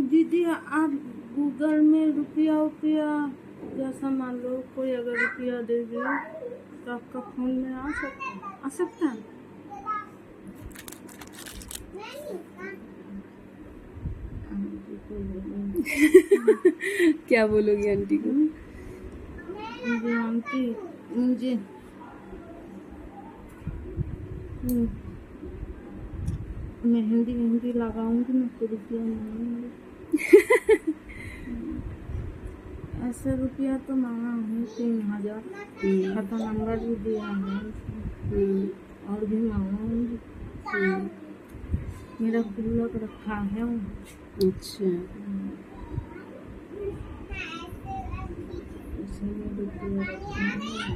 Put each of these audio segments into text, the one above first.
दीदी आप गूगल में रुपया जैसा मान लो कोई अगर रुपया दे दे तो आपका फोन में आ सकता है? क्या बोलोगी आंटी को? मुझे आंटी मुझे मेहंदी लगाऊंगी ना तो रुपया मांगूंगी। ऐसे रुपया तो मांगा हूँ 3000, खाता नंबर भी दिया है, और भी मांगूंगी। मेरा गुल्लक रखा है। अच्छा, इसलिए रुपया रखा है।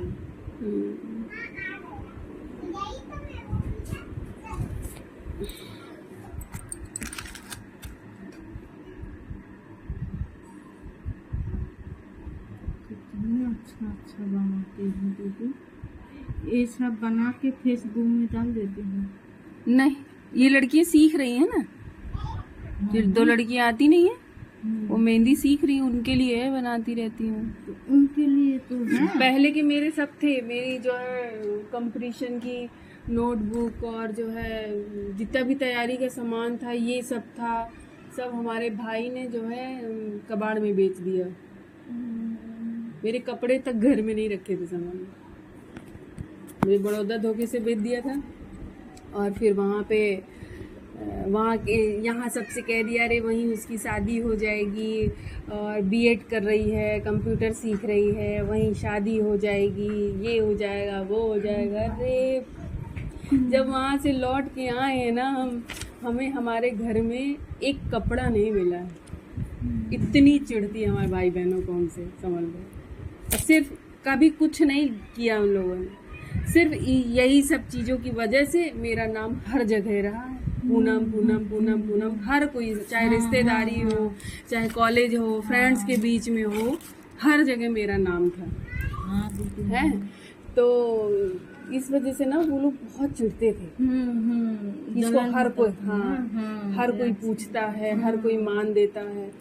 कितनी अच्छा बनाती हूँ दीदी। ये सब बना के फेसबुक में डाल देती हूँ। नहीं, ये लड़कियां सीख रही हैं ना, जो 2 लड़कियां आती नहीं है वो मेहंदी सीख रही, उनके लिए है, बनाती रहती हूँ। तो उनके लिए तो है। पहले के मेरे सब थे, मेरी जो है कंपटीशन की नोटबुक और जो है जितना भी तैयारी का सामान था ये सब था, सब हमारे भाई ने जो है कबाड़ में बेच दिया। मेरे कपड़े तक घर में नहीं रखे थे सामान, मेरे बड़ौदा धोखे से बेच दिया था। और फिर यहाँ सबसे कह दिया अरे वहीं उसकी शादी हो जाएगी, और बीएड कर रही है, कंप्यूटर सीख रही है, वहीं शादी हो जाएगी, ये हो जाएगा वो हो जाएगा। अरे जब वहाँ से लौट के आए हैं ना हमें हमारे घर में एक कपड़ा नहीं मिला है। इतनी चिढ़ती है हमारे भाई बहनों को हमसे, समझ लो। सिर्फ कभी कुछ नहीं किया उन लोगों ने, सिर्फ यही सब चीज़ों की वजह से मेरा नाम हर जगह रहा है। पूनम पूनम पूनम पूनम, हर कोई, चाहे रिश्तेदारी हो, चाहे कॉलेज हो, फ्रेंड्स के बीच में हो, हर जगह मेरा नाम था। है तो इस वजह से ना वो लोग बहुत चिढ़ते थे। इसको हर कोई, हर कोई पूछता है, हर कोई मान देता है।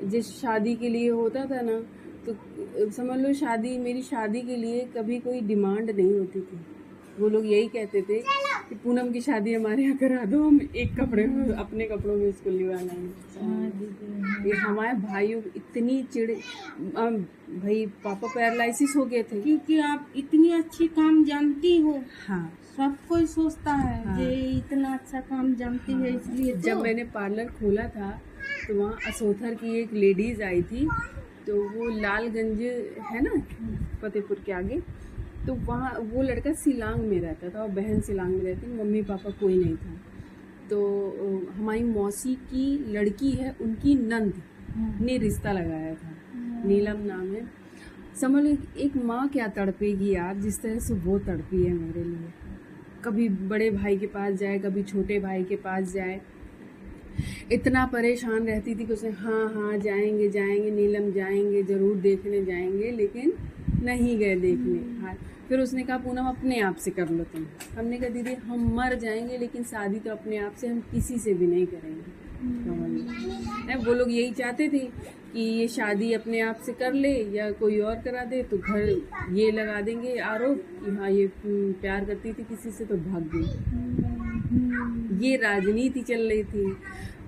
जिस शादी के लिए होता था ना तो समझ लो मेरी शादी के लिए कभी कोई डिमांड नहीं होती थी। वो लोग यही कहते थे कि पूनम की शादी हमारे यहाँ करा दो, हम एक कपड़े में अपने कपड़ों में इसको लिवा लाएंगे। ये हमारे भाइयों को इतनी चिड़, भाई पापा पैरालिसिस हो गए थे। क्योंकि आप इतनी अच्छी काम जानती हो। हाँ, सब कोई सोचता है कि इतना अच्छा काम जानती है, इसलिए तो। जब मैंने पार्लर खोला था तो वहाँ असोथर की एक लेडीज आई थी, तो वो लालगंज है ना फतेहपुर के आगे, तो वहाँ वो लड़का शिलांग में रहता था और बहन शिलांग में रहती, मम्मी पापा कोई नहीं था। तो हमारी मौसी की लड़की है, उनकी नंद ने रिश्ता लगाया था, नीलम नाम है। समझ लो एक माँ क्या तड़पेगी यार, जिस तरह से वो तड़पी है मेरे लिए। कभी बड़े भाई के पास जाए, कभी छोटे भाई के पास जाए, इतना परेशान रहती थी कि उसे हाँ जाएंगे नीलम, जाएंगे ज़रूर देखने जाएंगे, लेकिन नहीं गए देखने। फिर उसने कहा पूनम अपने आप से कर लो तुम। हमने कहा दीदी हम मर जाएंगे लेकिन शादी तो अपने आप से हम किसी से भी नहीं करेंगे। वो लोग यही चाहते थे कि ये शादी अपने आप से कर ले या कोई और करा दे, तो घर ये लगा देंगे आरोप कि हाँ ये प्यार करती थी किसी से तो भाग गई। ये राजनीति चल रही थी।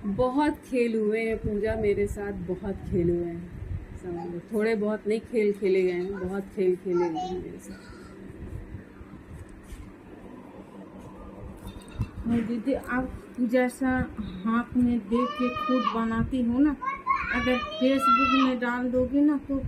बहुत खेल हुए हैं पूजा मेरे साथ, बहुत खेल हुए हैं, समझ लो। थोड़े बहुत नहीं खेल खेले गए हैं, बहुत खेल खेले गए हैं मेरे साथ। दीदी आप जैसा हाथ में देख के खुद बनाती हो ना, अगर फेसबुक में डाल दोगे ना तो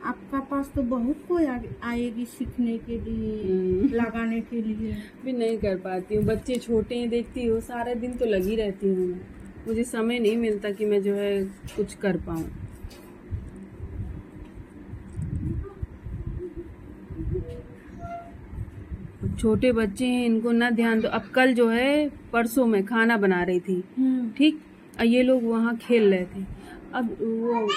आपका पास तो बहुत कोई आएगी सीखने के लिए, लगाने के लिए। भी नहीं कर पाती हूँ, बच्चे छोटे हैं, देखती हो सारा दिन तो लगी रहती हूँ मैं, मुझे समय नहीं मिलता कि मैं जो है कुछ कर पाऊँ। छोटे बच्चे हैं, इनको ना ध्यान दो। अब कल जो है परसों मैं खाना बना रही थी, ठीक, ये लोग वहाँ खेल रहे थे। अब वो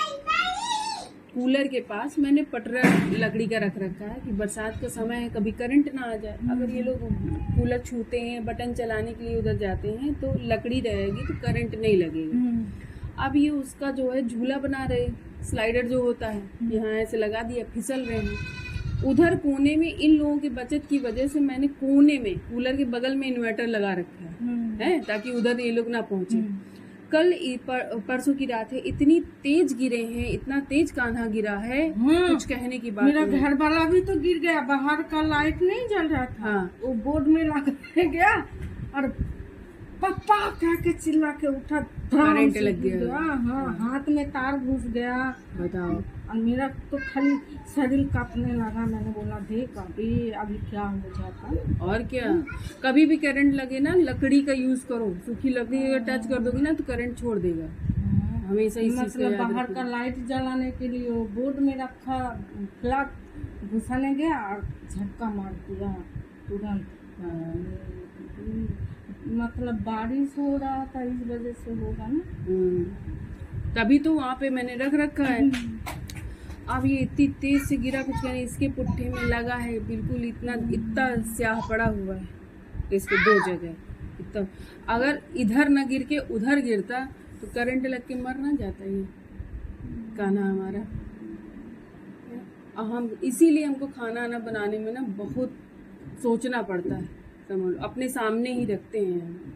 कूलर के पास मैंने पटरा लकड़ी का रख रखा है कि बरसात का समय है, कभी करंट ना आ जाए। अगर ये लोग कूलर छूते हैं, बटन चलाने के लिए उधर जाते हैं तो लकड़ी रहेगी तो करंट नहीं लगेगा। अब ये उसका जो है झूला बना रहे, स्लाइडर जो होता है, यहाँ ऐसे लगा दिया, फिसल रहे हैं। उधर कोने में इन लोगों की बचत की वजह से मैंने कोने में कूलर के बगल में इन्वर्टर लगा रखा है ताकि उधर ये लोग ना पहुंचे। कल परसों की रात है, इतनी तेज गिरे हैं, इतना तेज कान्हा गिरा है, कुछ कहने की बात मेरा नहीं। घर वाला भी तो गिर गया, बाहर का लाइट नहीं जल रहा था। हाँ। वो बोर्ड में लग गया और पापा कह के चिल्ला के उठा, करंट लग गया। हाँ, हाथ में तार घुस गया। बताओ। और मेरा तो खाली शरीर कांपने लगा। मैंने बोला देख अभी क्या हो जाता। और क्या, कभी भी करंट लगे ना, लकड़ी का यूज करो। सूखी लकड़ी अगर टच कर दोगी ना तो करंट छोड़ देगा। हमेशा इस चीज मतलब बाहर का लाइट जलाने के लिए वो बोर्ड में रखा प्लग घुसाने गया और झटका मार दिया तुरंत। मतलब बारिश हो रहा था, इस वजह से होगा ना। तभी तो वहाँ पे मैंने रख रखा है। अब ये इतनी तेज से गिरा, कुछ कहने, इसके पुट्ठे में लगा है बिल्कुल, इतना स्याह पड़ा हुआ है इसके 2 जगह। इतना अगर इधर न गिर के उधर गिरता तो करंट लग के मर ना जाता ये कान्हा हमारा। हम इसीलिए हमको खाना आना बनाने में ना बहुत सोचना पड़ता है, समझ, अपने सामने ही रखते हैं हम।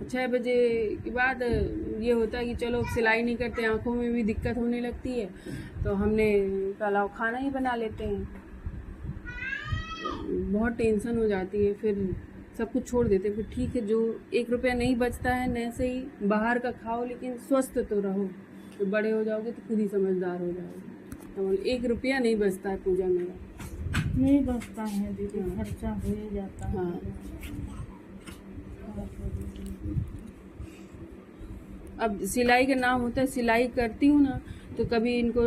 6 बजे के बाद ये होता है कि चलो सिलाई नहीं करते, आंखों में भी दिक्कत होने लगती है, तो हमने पुलाव खाना ही बना लेते हैं। बहुत टेंशन हो जाती है, फिर सब कुछ छोड़ देते हैं। फिर ठीक है, जो 1 रुपया नहीं बचता है न से ही बाहर का खाओ, लेकिन स्वस्थ तो रहो। तो बड़े हो जाओगे तो खुद ही समझदार हो जाओगे। तो 1 रुपया नहीं बचता है पूजा मेरा, नहीं बचता है दीदी, खर्चा हो ही जाता है। हाँ। अब सिलाई का नाम होता है, सिलाई करती हूँ ना तो कभी इनको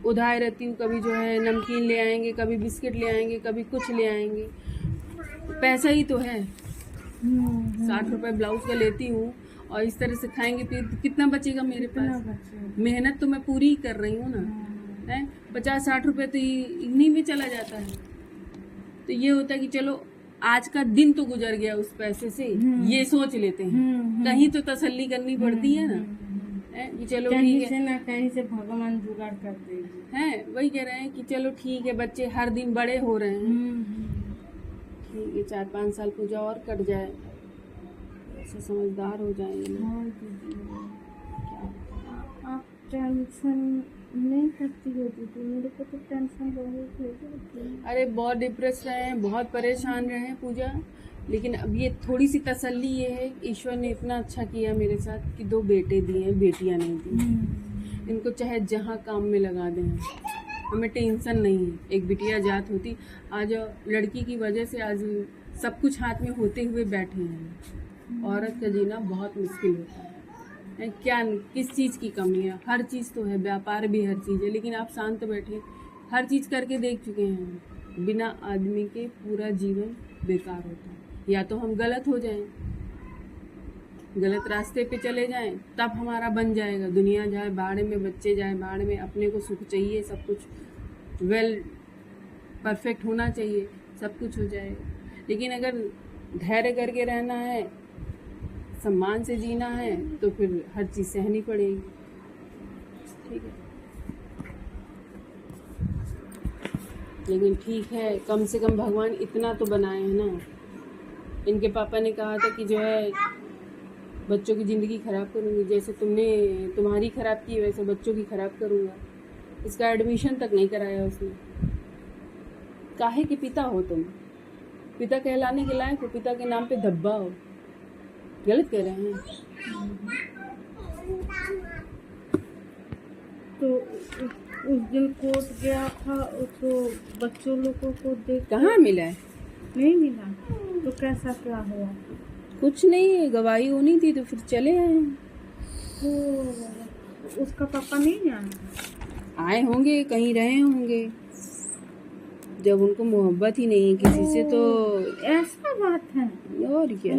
उधार रहती हूँ, कभी जो है नमकीन ले आएंगे, कभी बिस्किट ले आएंगे, कभी कुछ ले आएंगे। पैसा ही तो है। 60 रुपए ब्लाउज का लेती हूँ और इस तरह से खाएंगे फिर कितना बचेगा मेरे पास। मेहनत तो मैं पूरी ही कर रही हूँ ना, है 50-60 रुपए तो इन्हीं में चला जाता है। तो ये होता है कि चलो आज का दिन तो गुजर गया उस पैसे से, ये सोच लेते हैं। कहीं तो तसल्ली करनी पड़ती है ना, कि चलो ठीक है ना, कहीं से भगवान जुगाड़ कर देगी। है, वही कह रहे हैं कि चलो ठीक है, बच्चे हर दिन बड़े हो रहे हैं, ठीक है 4-5 साल पूजा और कट जाए, ऐसे समझदार हो जाएंगे। आप टेंशन नहीं करती हो दीदी? मेरे को तो टेंशन बहुत हो जाती है। अरे बहुत डिप्रेस रहे हैं, बहुत परेशान रहे हैं पूजा, लेकिन अब ये थोड़ी सी तसल्ली ये है, ईश्वर ने इतना अच्छा किया मेरे साथ कि 2 बेटे दिए, बेटियां नहीं दी। इनको चाहे जहाँ काम में लगा दें, हमें टेंशन नहीं है। एक बिटिया जात होती, आज लड़की की वजह से आज सब कुछ हाथ में होते हुए बैठे हैं। औरत का जीना बहुत मुश्किल होता है। क्या किस चीज़ की कमी है? हर चीज़ तो है, व्यापार भी हर चीज़ है, लेकिन आप शांत बैठे, हर चीज़ करके देख चुके हैं। बिना आदमी के पूरा जीवन बेकार होता है। या तो हम गलत हो जाएं, गलत रास्ते पे चले जाएं, तब हमारा बन जाएगा। दुनिया जाए बाढ़ में, बच्चे जाए बाढ़ में, अपने को सुख चाहिए, सब कुछ वेल परफेक्ट होना चाहिए, सब कुछ हो जाएगा। लेकिन अगर धैर्य करके रहना है, सम्मान से जीना है, तो फिर हर चीज़ सहनी पड़ेगी। ठीक है, लेकिन ठीक है, कम से कम भगवान इतना तो बनाए हैं ना। इनके पापा ने कहा था कि जो है बच्चों की ज़िंदगी ख़राब करूँगी, जैसे तुम्हारी ख़राब की वैसे बच्चों की ख़राब करूँगा। इसका एडमिशन तक नहीं कराया उसने। काहे के पिता हो तुम? पिता कहलाने के लायक हो? पिता के नाम पे धब्बा हो? गलत कह रहे हैं। तो उस दिन कोर्ट गया था, तो बच्चों लोगों को देख कहाँ मिला है? नहीं मिला। तो कैसा क्या हुआ? कुछ नहीं, गवाही होनी थी तो फिर चले आए। तो उसका पापा नहीं आए होंगे, कहीं रहे होंगे। जब उनको मोहब्बत ही नहीं है किसी से तो ऐसा बात है। और क्या।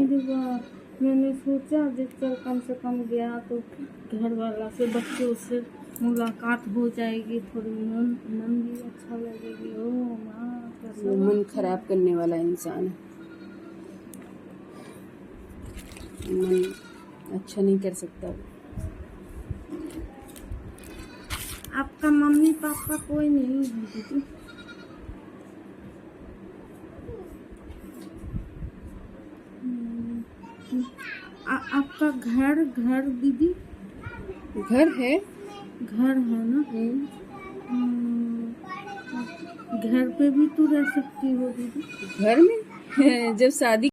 मैंने सोचा चल कम से कम गया तो घर वाला से, बच्चों से मुलाकात हो जाएगी, थोड़ी मन भी अच्छा लगेगी। ओ माँ, वो मन खराब करने वाला इंसान है। मन अच्छा नहीं कर सकता। आपका मम्मी पापा कोई नहीं है दीदी? आपका घर घर दीदी? घर है। घर है ना? घर पे भी तो रह सकती हो दीदी। घर में जब शादी